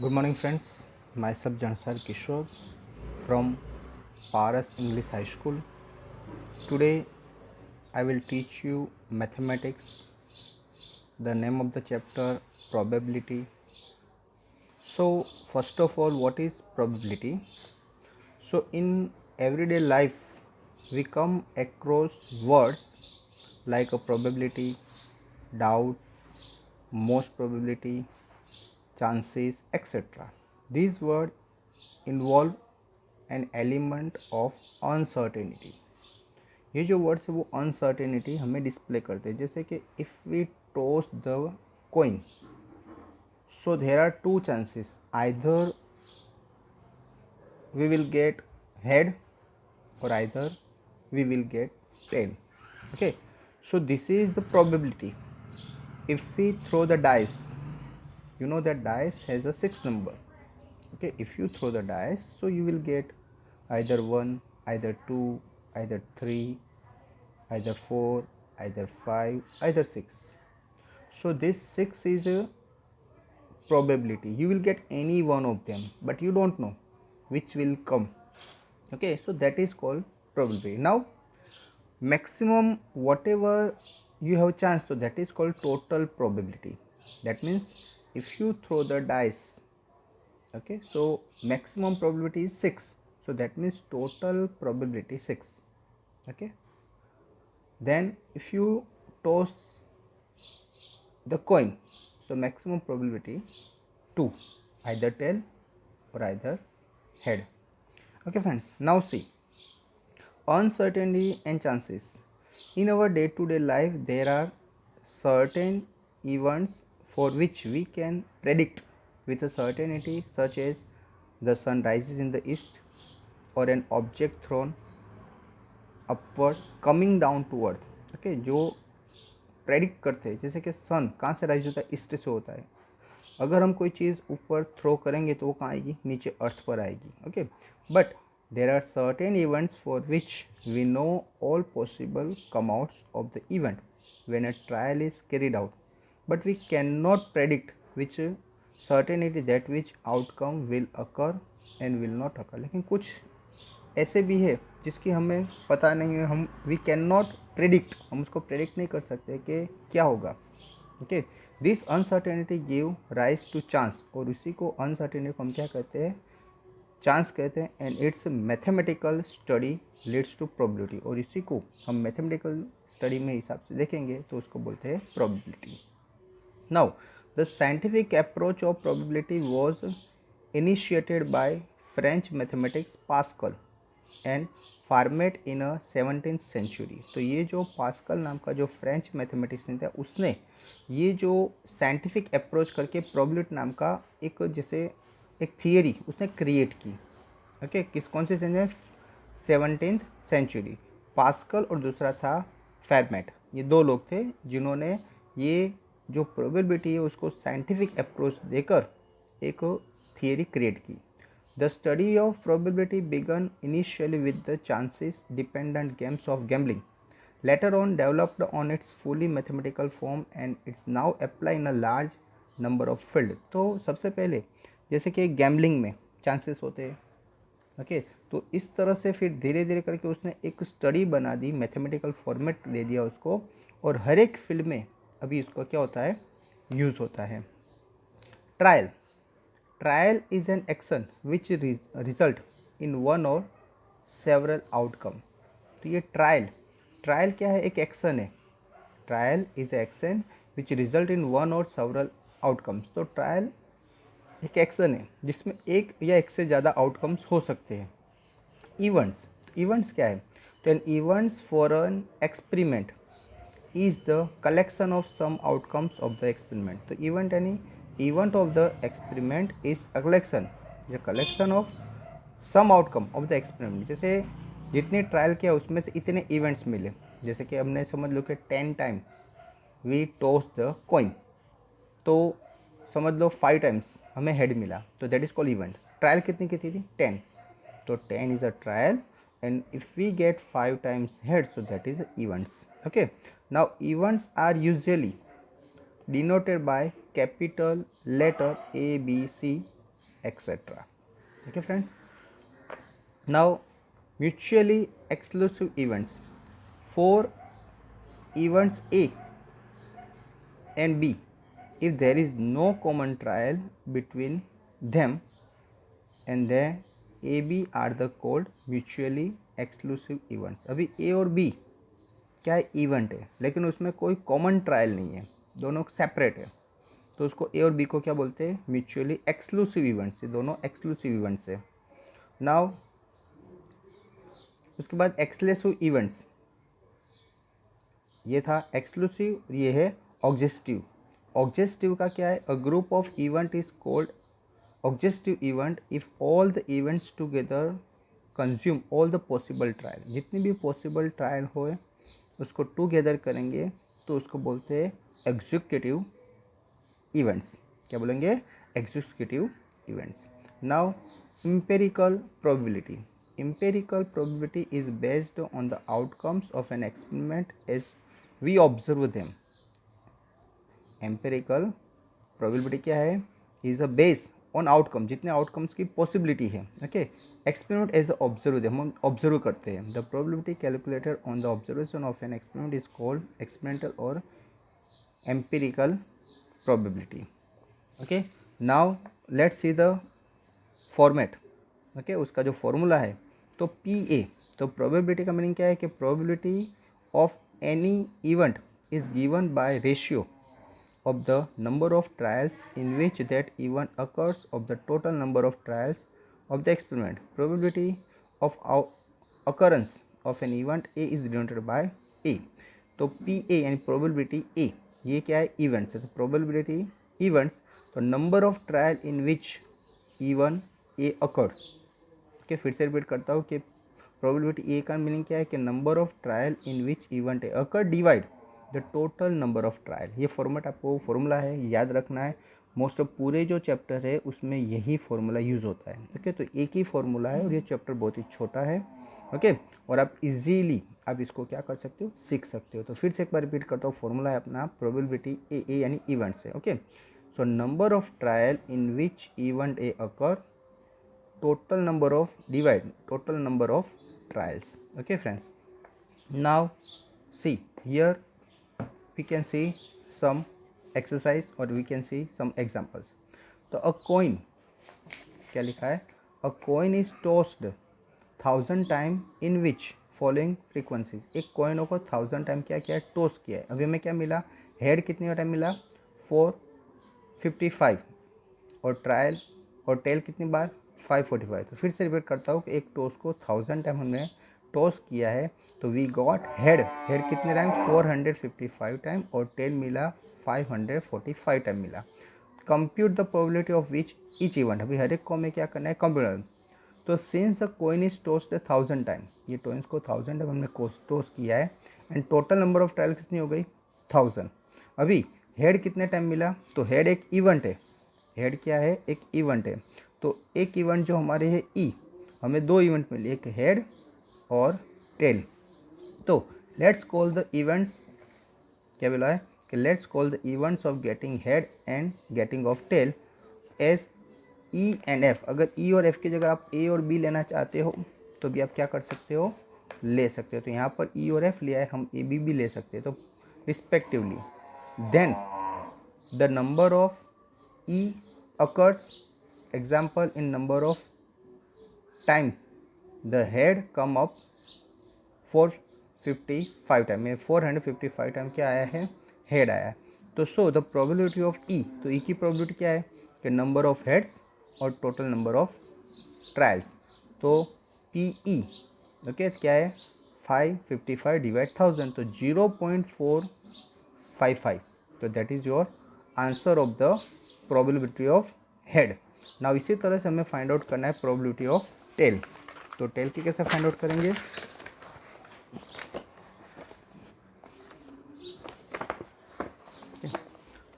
Good morning, friends. Myself Jansar Kishore from Paras English High School. Today, I will teach you mathematics. The name of the chapter probability. So, first of all, what is probability? So, in everyday life, we come across words like a probability, doubt, most probability, chances, etc. These words involve an element of uncertainty. ये जो words है वो uncertainty हमें display करते हैं. जैसे कि if we toss the coin, so there are two chances, either we will get head or either we will get tail. Okay, so this is the probability. If we throw the dice, you know that dice has a 6 number. Okay, if you throw the dice, so you will get either 1, either 2, either 3, either 4, either 5, either 6. So this 6 is a probability. You will get any one of them, but you don't know which will come. Okay, so that is called probability. Now maximum whatever you have chance, so that is called total probability. That means if you throw the dice, okay, so maximum probability is 6, so that means total probability 6. Okay, then if you toss the coin, so maximum probability 2, either tail or either head. Okay friends, now see uncertainty and chances. In our day to day life, there are certain events for which we can predict with a certainty, such as the sun rises in the east, or an object thrown upward coming down to earth. Okay, जो predict करते हैं, जैसे कि सन कहाँ से rise होता है, east से होता है. अगर हम कोई चीज़ ऊपर थ्रो करेंगे तो वो कहाँ आएगी, नीचे अर्थ पर आएगी. Okay, but there are certain events for which we know all possible outcomes of the event when a trial is carried out, but we can not predict which certainty that which outcome will occur and will not occur. लेकिन कुछ ऐसे भी है जिसकी हमें पता नहीं है, हम वी कैन नॉट प्रेडिक्ट, हम उसको प्रेडिक्ट नहीं कर सकते कि क्या होगा. Okay, this uncertainty give rise to chance, और उसी को अनसर्टेनिटी को हम क्या कहते हैं, चांस कहते हैं. And its mathematical study leads to probability, और इसी को हम मैथमेटिकल स्टडी में हिसाब से देखेंगे तो उसको बोलते हैं probability. Now the scientific approach of probability was initiated by French mathematics Pascal and Fermat in a 17th century. तो ये जो पास्कल नाम का जो फ्रेंच मैथमेटिशियन था, उसने ये जो साइंटिफिक अप्रोच करके प्रोबेबिलिटी नाम का एक जैसे एक थियरी उसने क्रिएट की. ओके, किस कौन से सेंचुरी, 17th सेंचुरी. पास्कल और दूसरा था फेरमेट. ये दो लोग थे जिन्होंने ये जो प्रोबेबिलिटी है उसको साइंटिफिक अप्रोच देकर एक थियरी क्रिएट की. The study of probability began initially with the chances dependent games of gambling. Later on developed on its fully mathematical form and it's now applied in a large number of fields. तो सबसे पहले जैसे कि gambling में chances होते हैं. Okay, तो इस तरह से फिर धीरे धीरे करके उसने एक स्टडी बना दी, मैथमेटिकल फॉर्मेट दे दिया उसको, और हर एक फील्ड में अभी इसका क्या होता है, यूज़ होता है. Trial. Trial is an action which result in one or several outcome. तो ये ट्रायल क्या है, एक एक्शन है. Trial is action which result in one और सेवरल आउटकम्स. तो ट्रायल एक एक्शन है जिसमें एक या एक से ज़्यादा आउटकम्स हो सकते हैं. इवेंट्स क्या है, तो an events for an experiment is the collection of some outcomes of the experiment. तो event of the experiment is a collection of some outcome of the experiment. जैसे जितने ट्रायल किया उसमें से इतने इवेंट्स मिले. जैसे कि हमने समझ लो कि 10 time we toss the coin, तो समझ लो 5 टाइम्स हमें हेड मिला, तो that is called event. Trial कितनी की थी, 10, तो 10 is a trial and if we get 5 times head, so that is events. Okay, now events are usually denoted by capital letter A, B, C etc. Okay friends, now mutually exclusive events. For events A and B, if there is no common trial between them, and then A B are the called mutually exclusive events. अभी A और B क्या है, event है, लेकिन उसमें कोई common trial नहीं है, दोनों सेपरेट है, तो उसको ए और बी को क्या बोलते हैं, म्यूचुअली एक्सक्लूसिव इवेंट्स. ये दोनों एक्सक्लूसिव इवेंट्स है. नाउ उसके बाद एक्सक्लूसिव इवेंट्स, ये था एक्सक्लूसिव, ये है ऑब्जेक्टिव. ऑब्जेक्टिव का क्या है, a group of event is called objective event if all the events together consume all the possible trial. जितनी भी पॉसिबल ट्रायल होए उसको टुगेदर करेंगे तो उसको बोलते हैं एग्जीक्यूटिव इवेंट्स. क्या बोलेंगे, executive events. Now empirical probability. Empirical probability is based on the outcomes of an experiment as we observe them. Empirical probability क्या है, is a base on outcome, जितने outcomes की possibility है. Okay, experiment as observe them, हम observe करते हैं. The probability calculated on the observation of an experiment is called experimental or empirical probability. Okay, now let's see the format. Okay, उसका जो formula है, तो P ए, तो probability का meaning क्या है कि probability of any event is given by ratio of the number of trials in which that event occurs of the total number of trials of the experiment. Probability of occurrence of an event A is denoted by A. तो P ए यानी probability A, ये क्या है, events है. तो probability events, तो number of trial in which even a occurs. Okay, फिर से रिपीट करता हूँ कि प्रोबेबिलिटी ए का मीनिंग क्या है कि number of trial in which event A occur divide the total number of trial. ये फॉर्मेट आपको फॉर्मूला है, याद रखना है. मोस्ट ऑफ पूरे जो चैप्टर है उसमें यही फॉर्मूला यूज़ होता है. ओके, तो एक ही फॉर्मूला है और ये चैप्टर बहुत ही छोटा है. ओके, और आप इजीली आप इसको क्या कर सकते हो, सीख सकते हो. तो फिर से एक बार रिपीट करता हूँ, फॉर्मूला है अपना प्रोबेबिलिटी ए यानी इवेंट्स है. Okay, so number of trial in which event A occur, total number of divide total number of trials. Okay friends, now see here we can see some exercise or we can see some examples. तो a coin, क्या लिखा है, a coin is tossed 1000 time in which following frequencies. एक coin को 1000 time क्या किया है, toss किया है. अभी हमें क्या मिला, हेड कितने टाइम मिला, 455, और ट्रायल और टेल कितनी बार, 545. तो फिर से रिपीट करता हूँ कि एक टॉस को 1000 टाइम हमने टॉस किया है, तो वी गॉट हेड कितने टाइम, 455 टाइम, और टेल मिला 545 टाइम मिला. Compute the probability of which each event. अभी हर एक को हमें क्या करना है, कंप्यूटर. तो since the coin is tossed 1000 time, ये कॉइन्स को 1000 टाइम हमने टॉस किया है, and total number of trial कितनी हो गई, 1000. अभी हेड कितने टाइम मिला, तो हेड एक इवेंट है, हेड क्या है, एक इवेंट है. तो एक इवेंट जो हमारे है ई, हमें दो इवेंट मिले, एक हेड और टेल. तो लेट्स कॉल द इवेंट्स, क्या बोला है कि let's call the events of getting head and getting of tail as E and F. अगर ई और एफ की जगह आप ए और बी लेना चाहते हो तो भी आप क्या कर सकते हो, ले सकते हो. तो यहाँ पर ई और एफ लिया है, हम ए बी भी ले सकते हैं, तो respectively. Then the number of E occurs, example in number of time the head come up 455 time में 455 टाइम क्या आया है, हेड आया है. तो सो द प्रोबेबिलिटी ऑफ ई, तो ई की प्रोबेबिलिटी क्या है कि नंबर ऑफ हेड्स और टोटल नंबर ऑफ ट्रायल्स. तो पी ई ओके क्या है, 555 डिवाइड 1000, तो 0.455. तो that is your answer of the probability of head. Now इसी तरह से हमें फाइंड आउट करना है प्रोबेबिलिटी ऑफ टेल. तो टेल की कैसे फाइंड आउट करेंगे,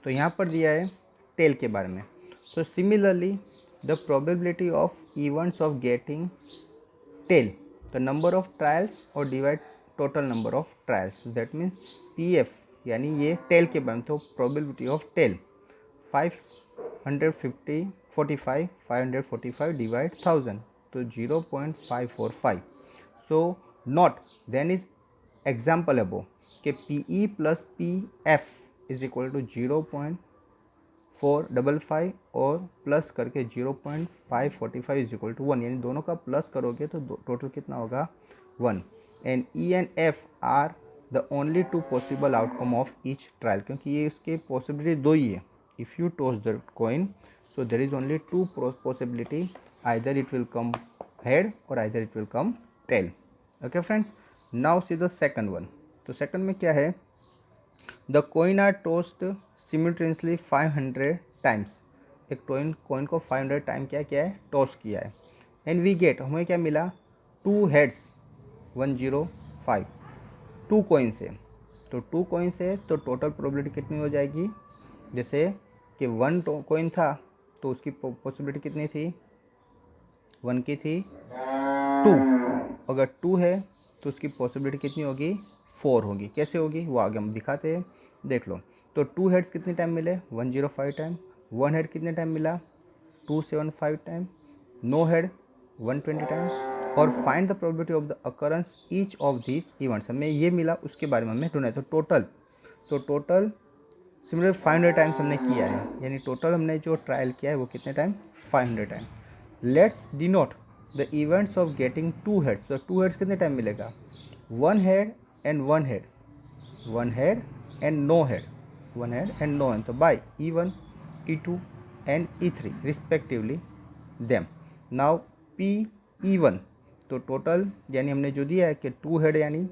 तो यहाँ पर दिया है टेल के बारे में. तो similarly the probability of events of getting tail, the number of trials और divide total number of trials. That means P F यानी ये टेल के बारे में. तो प्रोबेबिलिटी ऑफ टेल 5 545 545 डिवाइड 1000, तो 0.545. So not then is example above कि PE plus PF is equal to 0.455 और प्लस करके 0.545 इज इक्वल टू 1, यानी दोनों का प्लस करोगे तो टोटल कितना होगा 1. And E and F are the only two possible outcome of each trial, क्योंकि ये इसके पॉसिबिलिटी दो ही है. If you toss the coin so there is only two possibility, either it will come head or either it will come tail. Okay friends, now see the second one. तो second में क्या है, the coin are tossed simultaneously 500 times. एक coin को 500 time क्या है toss किया है, and we get, हमें क्या मिला 2 heads 105. 2 coins है, तो 2 coins है तो टोटल प्रोबेबिलिटी कितनी हो जाएगी, जैसे कि 1 coin था तो उसकी पॉसिबिलिटी कितनी थी 1 की थी 2, अगर 2 है तो उसकी पॉसिबिलिटी कितनी होगी 4 होगी. कैसे होगी वो आगे हम दिखाते हैं, देख लो. तो 2 हेड्स कितने टाइम मिले 105 टाइम, 1 हेड कितने टाइम मिला 275 टाइम, नो हेड 120 टाइम, और find the probability of the occurrence each of this events. हमें ये मिला उसके बारे में हमें ढूंढना है. तो टोटल सिमिलर 500 टाइम्स हमने किया है, यानी टोटल हमने जो ट्रायल किया है वो कितने time 500 time. Let's denote the events of getting 2 heads. तो 2 हेड्स कितने टाइम मिलेगा 1 head and 1 head, 1 head and no head, 1 head and no head, तो by E1 E2 and E3 respectively them. Now PE1, तो total यानी हमने जो दिया है कि 2 हेड यानी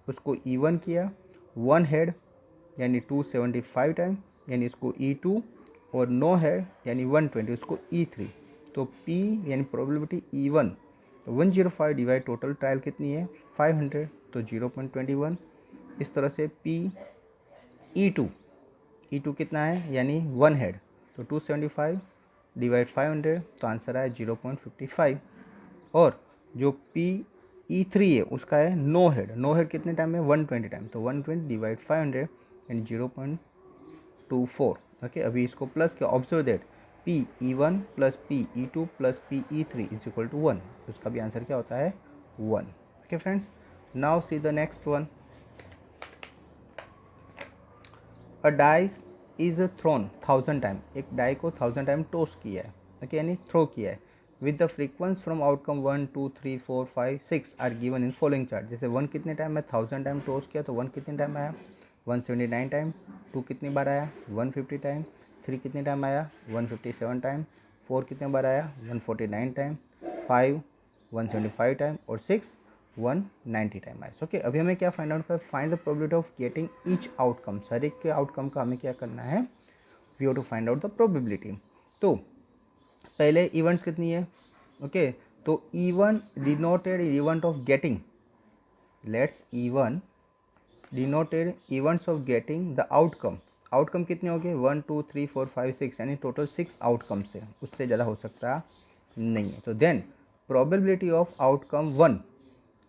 उसको E1 किया, 1 हेड यानी 275 टाइम यानी इसको E2, और नो हेड यानी 120 उसको E3. तो P यानी प्रोबेबिलिटी E1 तो 105 डिवाइड टोटल ट्रायल कितनी है 500, तो 0.21. इस तरह से E2 कितना है यानी 1 हेड, तो 275 डिवाइड 500, तो आंसर आया 0.55. और जो PE3 है उसका है नो हेड कितने टाइम है 120 टाइम, तो 120 डिवाइड 500 एंड 0.24. ओके, अभी इसको प्लस किया, observe that PE1 plus PE2 plus PE3 is equal to 1, तो इसका भी आंसर क्या होता है 1. Okay friends, now see the next one. A dice is thrown 1000 time, एक डाई को 1000 टाइम टॉस किया है, ओके यानी थ्रो किया है, with the frequencies from outcome 1 2 3 4 5 6 are given in following chart. जैसे 1 कितने टाइम में 1000 टाइम टॉस किया तो 1 कितने टाइम आया 179 टाइम, 2 कितनी बार आया 150 टाइम, 3 कितने टाइम आया 157 टाइम, 4 कितने बार आया 149 टाइम, 5 175 टाइम, और 6 190 टाइम आया. ओके, अभी हमें क्या फाइंड आउट कर, find the probability of getting each outcome. हर एक के आउटकम का हमें क्या करना है, we have to find out the probability. तो पहले इवेंट्स कितनी है, ओके तो E1 denoted event of getting, let's E1 denoted events of getting the outcome. Outcome कितने हो गए 1 2 3 4 5 6, यानी टोटल 6 आउटकम्स है, उससे ज़्यादा हो सकता नहीं है. तो देन प्रोबेबिलिटी ऑफ आउटकम 1,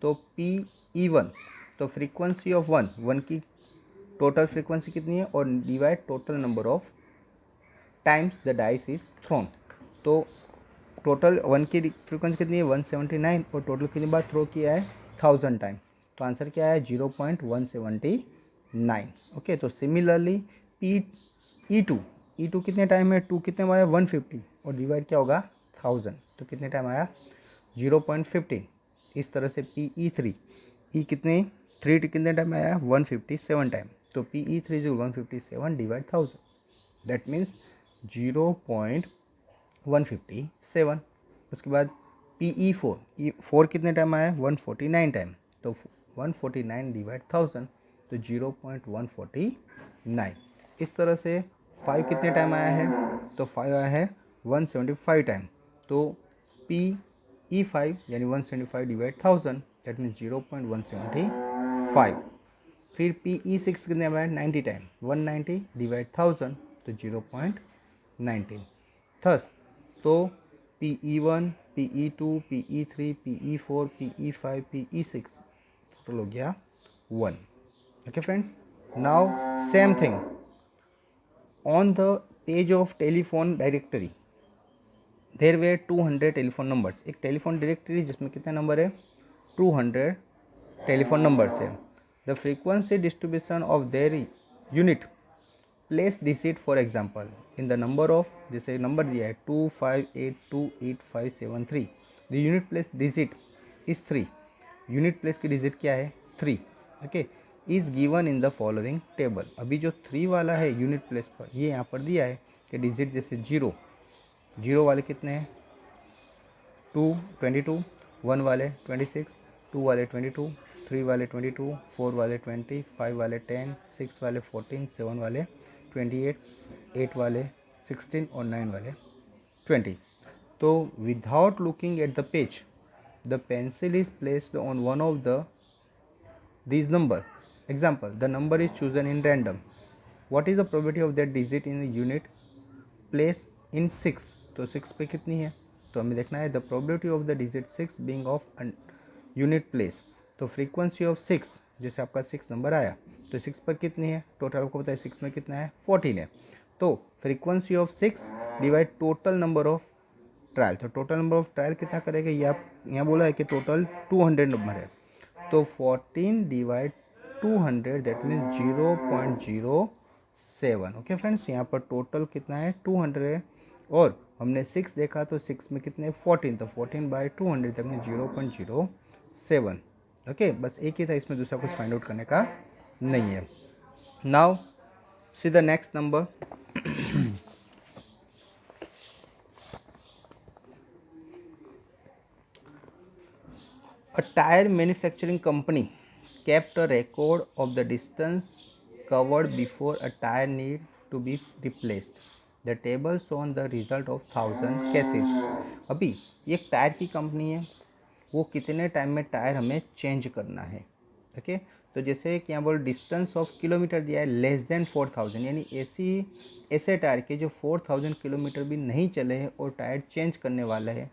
तो PE1, तो फ्रीक्वेंसी ऑफ 1 की टोटल फ्रीक्वेंसी कितनी है और divide total number of times the dice is throne. तो टोटल 1 की फ्रीक्वेंसी कितनी है 179, और टोटल कितनी बार थ्रो किया है 1000 टाइम, तो आंसर क्या है 0.179. ओके, तो सिमिलरली E2 कितने टाइम है 2 कितने बार 150, और डिवाइड क्या होगा 1000, तो कितने टाइम आया 0.15. इस तरह से PE3 कितने 3 कितने टाइम आया 157 टाइम, तो PE3 is 157 divide 1000, that means 0.157. उसके बाद PE4 कितने टाइम आया 149 टाइम, तो 149 डिवाइड 1000, तो 0.149. इस तरह से 5 कितने टाइम आया है, तो 5 आया है 175 टाइम, तो PE5 यानी 175 डिवाइड 1000, दैट मीन्स 0.175. फिर PE6 कितने आया 90 टाइम, 190 डिवाइड 1000, तो 0.19. थस तो PE1 PE2 PE3 PE4 PE5 PE6 total हो गया 1. Okay friends, now same thing on the page of telephone directory there were 200 telephone numbers. एक टेलीफोन डायरेक्टरी जिसमें कितने नंबर है, 200 टेलीफोन नंबर्स है। The frequency distribution of their unit place digit for example in the number of, जैसे number दिया है 25828573, the unit place digit is 3, unit place की digit क्या है 3, okay, is given in the following table. अभी जो 3 वाला है यूनिट प्लेस पर, ये यहाँ पर दिया है कि डिजिट जैसे 0 वाले कितने हैं 22, 1 वाले 26, 2 वाले 22, 3 वाले 22, 4 वाले 20, 5 वाले 10, 6 वाले 14, 7 वाले 28, 8 वाले 16 और 9 वाले 20। तो without looking at the page the pencil is placed on one of the these number. Example, the number is chosen in random. What is the probability of that digit in the unit place in 6? तो 6 पे कितनी है, तो हमें देखना है the probability of the digit 6 being of unit place। तो frequency of 6, जैसे आपका 6 नंबर आया तो 6 पर कितनी है, टोटल आपको पता है 6 में कितना है 14 है। तो frequency of 6 divide total number of trial. तो टोटल नंबर ऑफ ट्रायल कितना करेगा, ये आप यहाँ बोला है कि टोटल 200 नंबर है, तो 14 divide 200 that means 0.07। Okay friends, यहाँ पर टोटल कितना है 200 है, और हमने 6 देखा तो 6 में कितने 14, तो 14 बाई 200 दैट मीन्स 0.07। ओके, बस एक ही था, इसमें दूसरा कुछ फाइंड आउट करने का नहीं है। Now see the next number. A tire manufacturing company kept a record of the distance covered before a tire need to be replaced. The table shown the result of 1000 cases. अभी एक tyre की company है, वो कितने time में tyre हमें change करना है। ओके, तो जैसे कि यहाँ बोल डिस्टेंस ऑफ किलोमीटर दिया है लेस देन 4000, यानी ऐसे टायर के जो 4000 किलोमीटर भी नहीं चले हैं और टायर चेंज करने वाला है,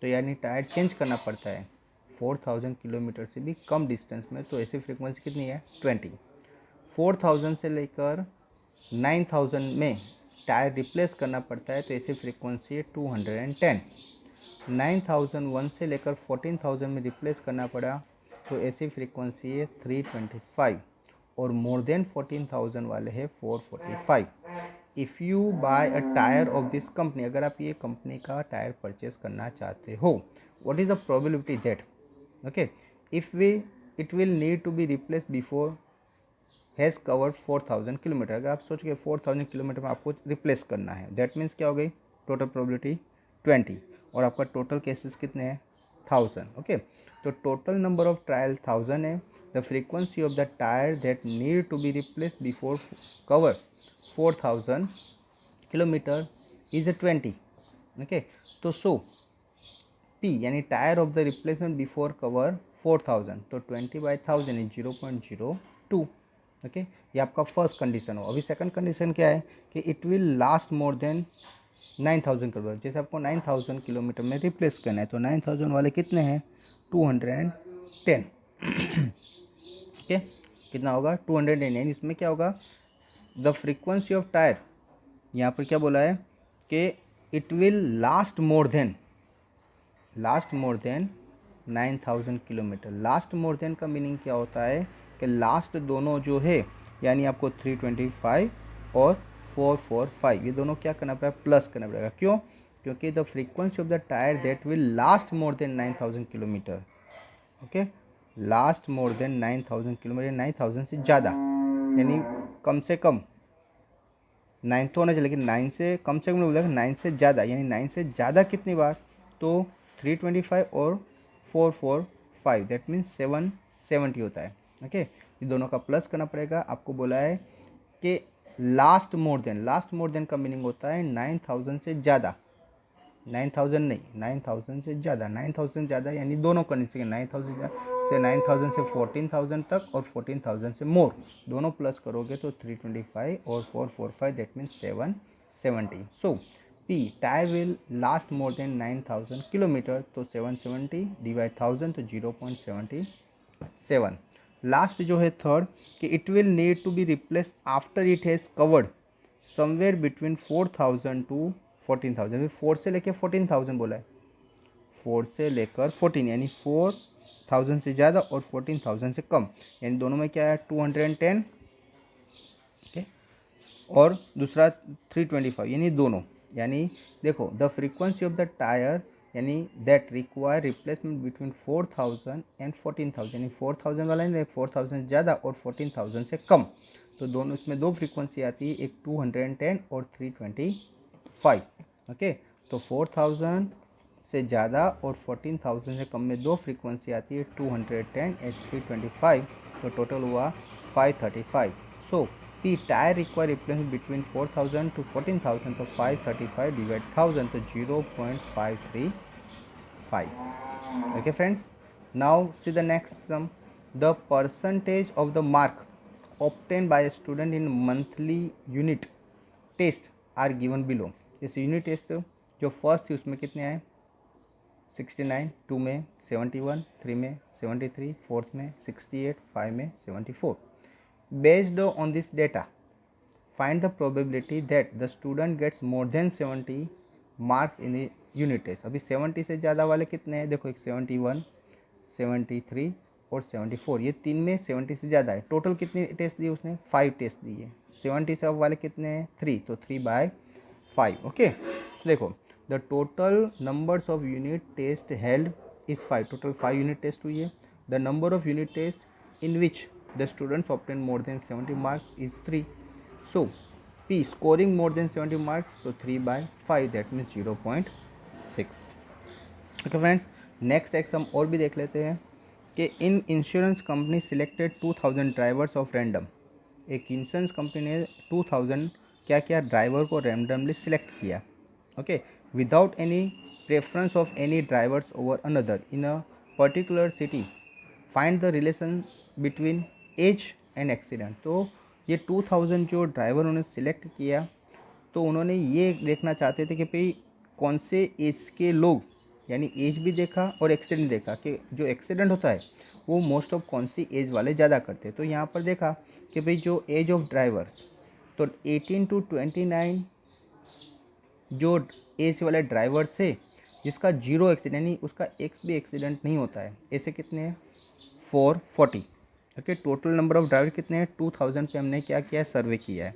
तो यानी टायर चेंज करना पड़ता है 4000 किलोमीटर से भी कम डिस्टेंस में। तो ऐसी फ्रीक्वेंसी कितनी है 20। 4000 से लेकर 9000 में टायर रिप्लेस करना पड़ता है, तो ऐसी फ्रीक्वेंसी है 210। 9001 से लेकर 14000 में रिप्लेस करना पड़ा, तो ऐसी फ्रीक्वेंसी है 325, और मोर देन 14000 वाले है 445। If you buy a tyre of this company, अगर आप ये कंपनी का टायर परचेज करना चाहते हो, what is the probability that, okay, if it will need to be replace before has covered 4000 kilometre. अगर आप सोच के 4000 किलोमीटर में आपको रिप्लेस करना है, दैट मीन्स क्या हो गई, टोटल प्रोबेबिलिटी 20, और आपका टोटल केसेस कितने हैं 1000। ओके, तो टोटल नंबर ऑफ ट्रायल 1000 है। The frequency of the tyre that need to be replace before cover 4000 kilometre is 20। Okay, तो सो P यानी tyre of the replacement before cover 4000, तो 20/1000 is 0.02। Okay, ये आपका first condition हो। अभी second condition क्या है कि it will last more than 9000 kilometre. जैसे आपको 9000 किलोमीटर में रिप्लेस करना है, तो 9000 वाले कितने हैं 210। ओके, कितना होगा 210, यानी इसमें क्या होगा द फ्रीक्वेंसी ऑफ टायर, यहाँ पर क्या बोला है कि it will last more than 9000 kilometre. Last more than का मीनिंग क्या होता है कि लास्ट दोनों जो है, यानी आपको 325 और 445, ये दोनों क्या करना पड़ेगा प्लस करना पड़ेगा। क्यों, क्योंकि the frequency of the tyre that will last more than 9000 kilometre. Okay, last more than 9000 kilometre, 9000 से ज़्यादा, यानी कम से कम 9 तो होना चाहिए, लेकिन 9 से कम से कम बोला 9 से ज़्यादा, यानी 9 से ज़्यादा कितनी बार, तो 325 और 445 दैट मीन्स 770 होता है। ओके, ये दोनों का प्लस करना पड़ेगा। आपको बोला है कि लास्ट मोर देन का मीनिंग होता है 9000 से ज़्यादा, 9000 नहीं 9000 से ज़्यादा, 9000 ज़्यादा यानी दोनों करनी चाहिए, 9000 से 9000 से 14000 तक और 14000 से मोर, दोनों प्लस करोगे तो 325 और 445 that means 770। So P tyre will last more than 9000 kilometre, तो 770 डिवाइड 1000 तो 0.77। लास्ट जो है थर्ड कि it will need to be replace after it has covered somewhere between 4,000 to 14,000, 4 से लेकर 14,000 बोला है, 4 से लेकर 14 यानी 4,000 से ज़्यादा और 14,000 से कम, यानी दोनों में क्या है 210, ओके, और दूसरा 325 यानी दोनों, यानी देखो the frequency of the tyre यानी that require replacement between 4,000 and 14,000, यानी 4,000 वाला है 4,000 ज़्यादा और 14,000 से कम, तो दोनों इसमें दो फ्रीक्वेंसी आती है, एक 210 और 325, ओके। तो 4,000 से ज़्यादा और 14,000 से कम में दो फ्रीक्वेंसी आती है 210 एंड 325, तो टोटल हुआ 535। So P tyre require replacement between 4,000 to 14,000, तो 535 डिवाइड 1000 तो 0.535। Okay friends, now see the next sum. The percentage of the mark obtained by a student in monthly unit test are given below. इस unit test जो first थी उसमें कितने आए 69, 2 में 71, 3 में 73, 4th में 68, 5 में 74. Based on this data, find the probability that the student gets more than 70 marks in the unit test. अभी 70 से ज़्यादा वाले कितने हैं, देखो एक 71, 73 और 74, ये तीन में 70 से ज़्यादा है। टोटल कितने टेस्ट दिए उसने 5 टेस्ट दिए, 70 से अब वाले कितने हैं 3, तो 3/5, ओके। देखो the total numbers of unit test held is 5, total 5 unit test हुई है। The number of unit test in which the students obtain more than 70 marks is 3. So P scoring more than 70 marks, so 3/5, that means 0.6. Okay friends, next exam और भी देख लेते हैं कि an insurance company selected 2000 drivers of random, एक insurance company ने 2000 क्या क्या ड्राइवर को रैंडमली सिलेक्ट किया, okay, without any preference of any drivers over another in a particular city, find the relation between age and accident. तो ये 2000 जो driver उन्होंने सिलेक्ट किया, तो उन्होंने ये देखना चाहते थे कि भाई कौन से एज के लोग, यानी एज भी देखा और एक्सीडेंट देखा कि जो एक्सीडेंट होता है वो मोस्ट ऑफ कौन सी एज वाले ज़्यादा करते हैं। तो यहाँ पर देखा कि भाई जो एज ऑफ ड्राइवर्स, तो 18 टू 29 जो एज वाले ड्राइवर से जिसका जीरो एक्सीडेंट यानी उसका एक भी एक्सीडेंट नहीं होता है, ऐसे कितने हैं 440, okay. Total number of driver कितने हैं 2000 पे हमने क्या किया है सर्वे किया है।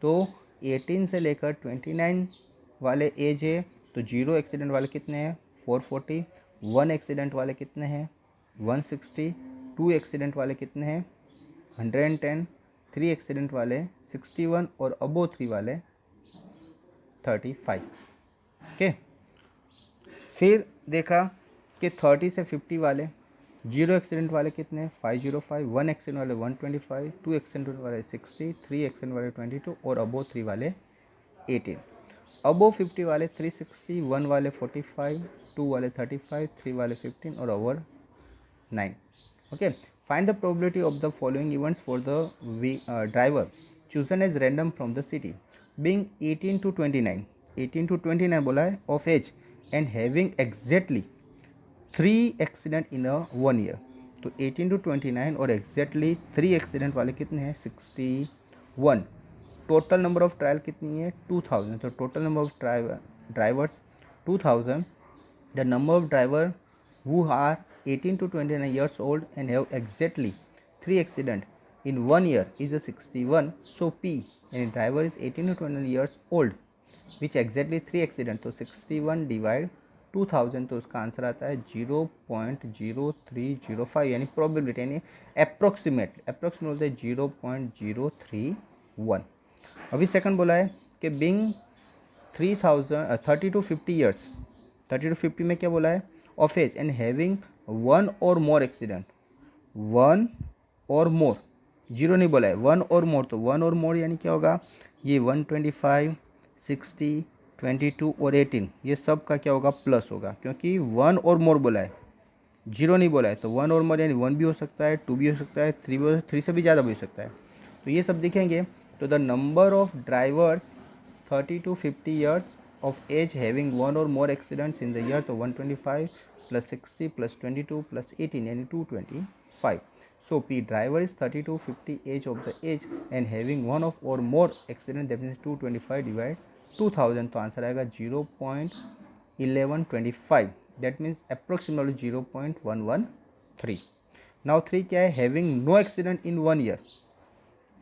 तो 18 से लेकर 29 वाले एज है, तो जीरो एक्सीडेंट वाले कितने हैं 440, 1 एक्सीडेंट वाले कितने हैं 160, 2 एक्सीडेंट वाले कितने हैं 110, 3 एक्सीडेंट वाले 61 और अबो 3 वाले 35, ओके। फिर देखा कि 30 से 50 वाले जीरो एक्सीडेंट वाले कितने हैं 505, 1 एक्सीडेंट वाले 125, 2 एक्सीडेंट वाले 60, 3 एक्सीडेंट वाले 22 और अबो 3 वाले 18। अबो 50 वाले 360, 1 वाले 45, 2 वाले 35, 3 वाले 15 और over 9, okay. Find the probability of the following events for the driver chosen as random from the city being 18 to 29, 18 to 29 बोला है of age and having exactly 3 accident in a 1 year. तो 18 टू 29 और exactly 3 accident वाले कितने हैं 61। Total number of trial कितनी है 2000, तो total number of drivers 2000। The number of driver who are 18 to 29 years old and have exactly 3 accident in 1 year is a 61. So P and driver is 18 to 29 years old which exactly 3 accident, तो 61 divide 2000, तो उसका answer आता है 0.0305, यानी probability यानी approximate होता है 0.031। अभी सेकंड बोला है कि बिंग 30 टू 50 ईयर्स, 30 टू 50 में क्या बोला है ऑफ एज एंड हैविंग 1 और मोर एक्सीडेंट, 1 और मोर, जीरो नहीं बोला है 1 और मोर, तो 1 और मोर यानी क्या होगा ये 125, 60, 22 और 18, ये सब का क्या होगा प्लस होगा, क्योंकि 1 और मोर बोला है जीरो नहीं बोला है। तो 1 और मोर यानी 1 भी हो सकता है, 2 भी हो सकता है, 3 भी, 3 से भी ज़्यादा भी हो सकता है। तो ये सब दिखेंगे। तो the number of drivers 30 to 50 years of age having 1 और more accidents in the year, तो 125 प्लस 60 प्लस 22 प्लस 18 यानी 225। So P, driver is 30 to 50 age of the age and having one of or more accident, that means 225 divided 2000, तो answer आएगा 0.1125, that means approximately 0.113. Now 3 क्या है, having no accident in 1 year,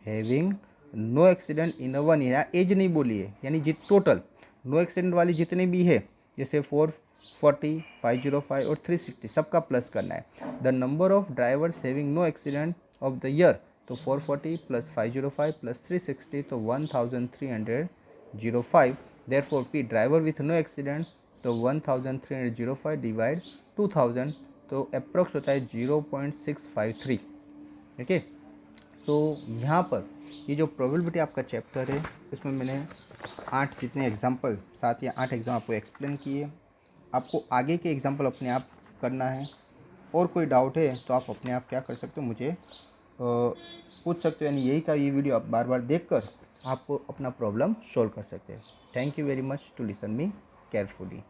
having no accident in a 1 year, age नहीं बोली है, यानी जित total no accident वाली जितनी भी है, जैसे 440, 505 और 360 सबका प्लस करना है. The number of drivers having no accident of the year, तो 440 प्लस 505 प्लस 360, तो 1305. Therefore P, driver with no accident, तो 1305 डिवाइड 2000, तो अप्रोक्स होता है 0.653. ओके. तो यहाँ पर ये जो प्रोबेबिलिटी आपका चैप्टर है, इसमें मैंने 8 जितने एग्जाम्पल, 7 या 8 एग्जाम आपको एक्सप्लेन किए. आपको आगे के एग्जाम्पल अपने आप करना है, और कोई डाउट है तो आप अपने आप क्या कर सकते हो, मुझे पूछ सकते हो. यानी यही का ये वीडियो आप बार बार देखकर आप अपना प्रॉब्लम सॉल्व कर सकते हैं. Thank you very much to listen me carefully.